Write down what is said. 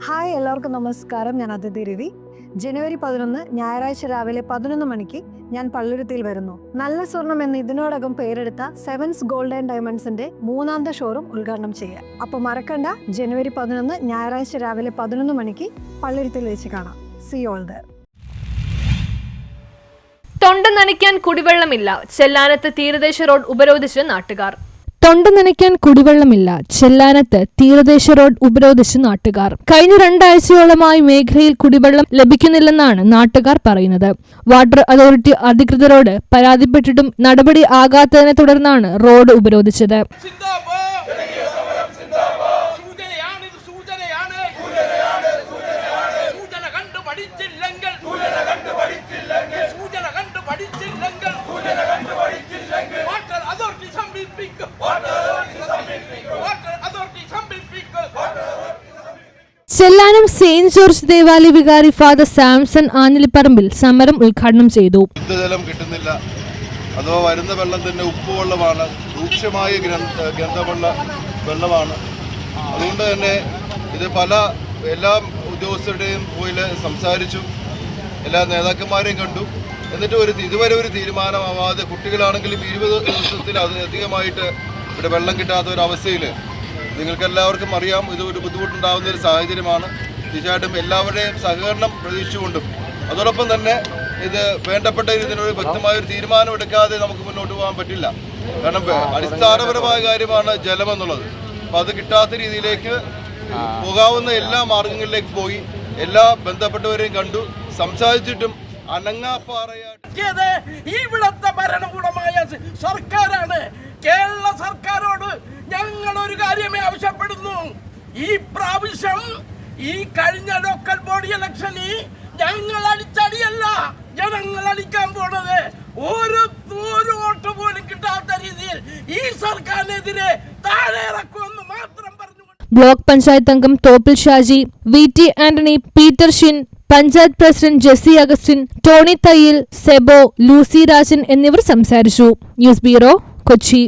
Hi, എല്ലാവർക്കും നമസ്കാരം. ഞാൻ അതിഥി രവി. ജനുവരി 11 ഞായറാഴ്ച രാവിലെ 11 മണിക്ക് ഞാൻ പള്ളുരുത്തിയിൽ വരുന്നു. നല്ല സ്വർണം എന്ന് ഇതിനോടകം പേരെടുത്ത സെവൻസ് ഗോൾഡ് ആൻഡ് ഡയമണ്ട്സിന്റെ മൂന്നാമത്തെ ഷോറൂം ഉദ്ഘാടനം ചെയ്യാം. അപ്പോൾ മറക്കണ്ട, ജനുവരി 11 ഞായറാഴ്ച രാവിലെ 11 മണിക്ക് പള്ളുരുത്തിയിൽ വെച്ച് കാണാം. See all there. തൊണ്ട നനയ്ക്കാൻ കുടിവെള്ളമില്ല, ചെല്ലാനത്ത് തീരദേശ റോഡ് ഉപരോധിച്ച് നാട്ടുകാർ. തൊണ്ട നനയ്ക്കാൻ കുടിവെള്ളമില്ല, ചെല്ലാനത്ത് തീരദേശ റോഡ് ഉപരോധിച്ച് നാട്ടുകാർ. കഴിഞ്ഞ 2 ആഴ്ചയോളമായി മേഖലയിൽ കുടിവെള്ളം ലഭിക്കുന്നില്ലെന്നാണ് നാട്ടുകാർ പറയുന്നത്. വാട്ടർ അതോറിറ്റി അധികൃതരോട് പരാതിപ്പെട്ടിട്ടും നടപടി ആകാത്തതിനെ തുടർന്നാണ് റോഡ് ഉപരോധിച്ചത്. ചെല്ലാനം സെയിന്റ് ജോർജ് ദേവാലയ വികാരി ഫാദർ സാംസൺ ആഞ്ഞിലിപ്പറമ്പിൽ സമരം ഉദ്ഘാടനം ചെയ്തു. ശുദ്ധജലം കിട്ടുന്നില്ല, അഥവാ വരുന്ന വെള്ളം തന്നെ ഉപ്പുവെള്ളമാണ്, രൂക്ഷമായ ഗന്ധമുള്ള വെള്ളമാണ്. അതുകൊണ്ട് തന്നെ ഇത് എല്ലാ ഉദ്യോഗസ്ഥരുടെയും പോയി സംസാരിച്ചു, എല്ലാ നേതാക്കന്മാരെയും കണ്ടു. എന്നിട്ട് ഇതുവരെ ഒരു തീരുമാനമാവാതെ, കുട്ടികളാണെങ്കിലും 20 ദിവസത്തിൽ അധികമായിട്ട് ഇവിടെ വെള്ളം കിട്ടാത്ത ഒരു അവസ്ഥയിൽ നിങ്ങൾക്കെല്ലാവർക്കും അറിയാം, ഇത് ഒരു ബുദ്ധിമുട്ടുണ്ടാകുന്ന ഒരു സാഹചര്യമാണ്. തീർച്ചയായിട്ടും എല്ലാവരുടെയും സഹകരണം പ്രതീക്ഷിച്ചുകൊണ്ടും അതോടൊപ്പം തന്നെ ഇത് വേണ്ടപ്പെട്ട ഇതിനൊരു വ്യക്തമായ ഒരു തീരുമാനം എടുക്കാതെ നമുക്ക് മുന്നോട്ട് പോകാൻ പറ്റില്ല. കാരണം അടിസ്ഥാനപരമായ കാര്യമാണ് ജലമെന്നുള്ളത്. അപ്പം അത് കിട്ടാത്ത രീതിയിലേക്ക് പോകാവുന്ന എല്ലാ മാർഗങ്ങളിലേക്ക് പോയി എല്ലാ ബന്ധപ്പെട്ടവരെയും കണ്ടു, സംസാരിച്ചിട്ടും അനങ്ങാപ്പാറയായിട്ട് ഇവിടത്തെ ഭരണകൂടമായ സർക്കാരാണ്. കേരള സർക്കാരോട് ഞങ്ങൾ ഒരു കാര്യമേ ആവശ്യപ്പെടുന്നു. ഈ പ്രാവശ്യം ഈ കഴിഞ്ഞ ലോക്കൽ ബോഡി ഇലക്ഷനിൽ ഞങ്ങൾ അടിച്ചടിയല്ല ജനങ്ങൾ അടിക്കാൻ പോണത്. ഒരു വോട്ട് പോലും കിട്ടാത്ത രീതിയിൽ ഈ സർക്കാരിനെതിരെ താഴെ ഇറക്കുമെന്ന് മാത്രം പറഞ്ഞു. ബ്ലോക്ക് പഞ്ചായത്ത് അംഗം തോപ്പിൽ ഷാജി, VT ആന്റണി, പീറ്റർ ഷിൻ, പഞ്ചായത്ത് പ്രസിഡന്റ് ജെസ്സി അഗസ്റ്റിൻ, ടോണി തയ്യിൽ, സെബോ, ലൂസി രാജൻ എന്നിവർ സംസാരിച്ചു. News bureau, Kochi.